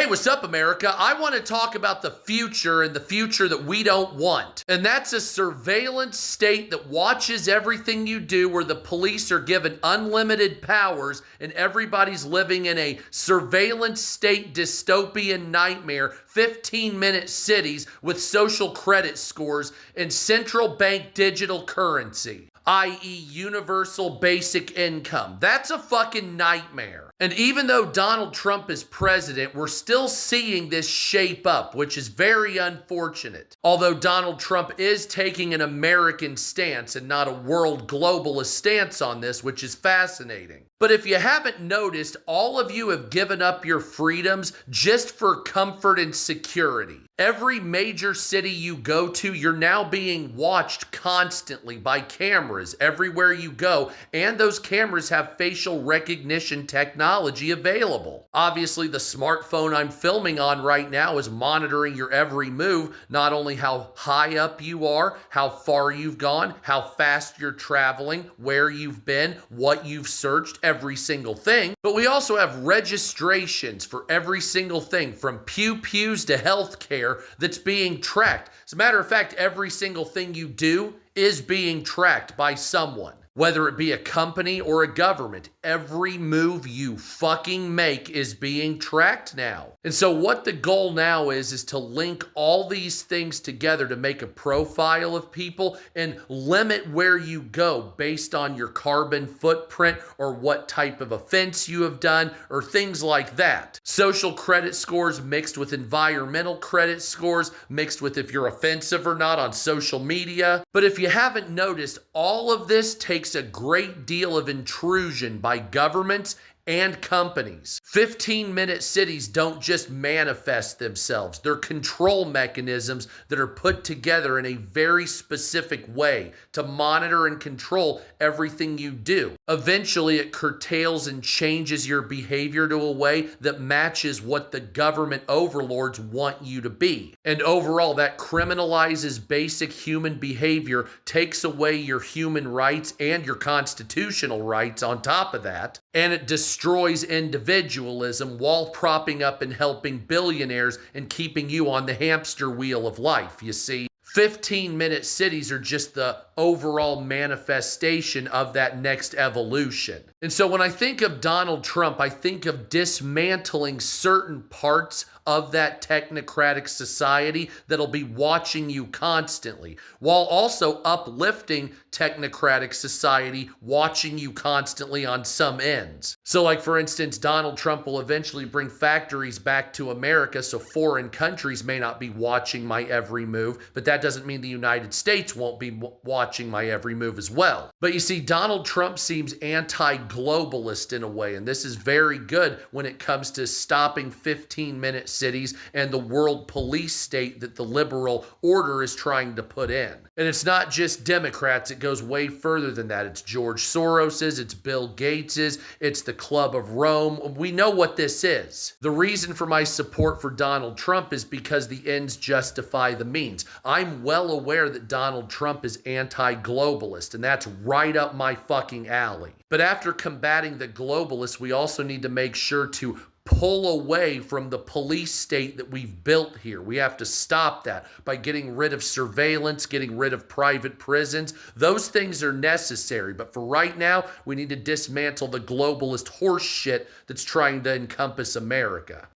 Hey, what's up, America? I want to talk about the future and the future that we don't want. And that's a surveillance state that watches everything you do, where the police are given unlimited powers and everybody's living in a surveillance state dystopian nightmare, 15-minute cities with social credit scores and central bank digital currency, i.e. universal basic income. That's a fucking nightmare. And even though Donald Trump is president, we're still seeing this shape up, which is very unfortunate. Although Donald Trump is taking an American stance and not a world globalist stance on this, which is fascinating. But if you haven't noticed, all of you have given up your freedoms just for comfort and security. Every major city you go to, you're now being watched constantly by cameras everywhere you go, and those cameras have facial recognition technology available. Obviously, the smartphone I'm filming on right now is monitoring your every move, not only how high up you are, how far you've gone, how fast you're traveling, where you've been, what you've searched, every single thing, but we also have registrations for every single thing, from pew-pews to healthcare, that's being tracked. As a matter of fact, every single thing you do is being tracked by someone. Whether it be a company or a government, every move you fucking make is being tracked now. And so what the goal now is to link all these things together to make a profile of people and limit where you go based on your carbon footprint or what type of offense you have done or things like that. Social credit scores mixed with environmental credit scores, mixed with if you're offensive or not on social media. But if you haven't noticed, all of this takes a great deal of intrusion by governments and companies. 15-minute cities don't just manifest themselves. They're control mechanisms that are put together in a very specific way to monitor and control everything you do. Eventually, it curtails and changes your behavior to a way that matches what the government overlords want you to be. And overall, that criminalizes basic human behavior, takes away your human rights and your constitutional rights on top of that, and it destroys individualism while propping up and helping billionaires and keeping you on the hamster wheel of life, you see. 15-minute cities are just the overall manifestation of that next evolution. And so when I think of Donald Trump, I think of dismantling certain parts of that technocratic society that'll be watching you constantly, while also uplifting technocratic society watching you constantly on some ends. So like, for instance, Donald Trump will eventually bring factories back to America so foreign countries may not be watching my every move, but that doesn't mean the United States won't be watching my every move as well. But you see, Donald Trump seems anti-globalist in a way, and this is very good when it comes to stopping 15-minute cities and the world police state that the liberal order is trying to put in. And it's not just Democrats, it goes way further than that. It's George Soros's, it's Bill Gates's, it's the Club of Rome. We know what this is. The reason for my support for Donald Trump is because the ends justify the means. I'm well aware that Donald Trump is anti-globalist, and that's right up my fucking alley. But after combating the globalists, we also need to make sure to pull away from the police state that we've built here. We have to stop that by getting rid of surveillance, getting rid of private prisons. Those things are necessary, but for right now, we need to dismantle the globalist horse shit that's trying to encompass America.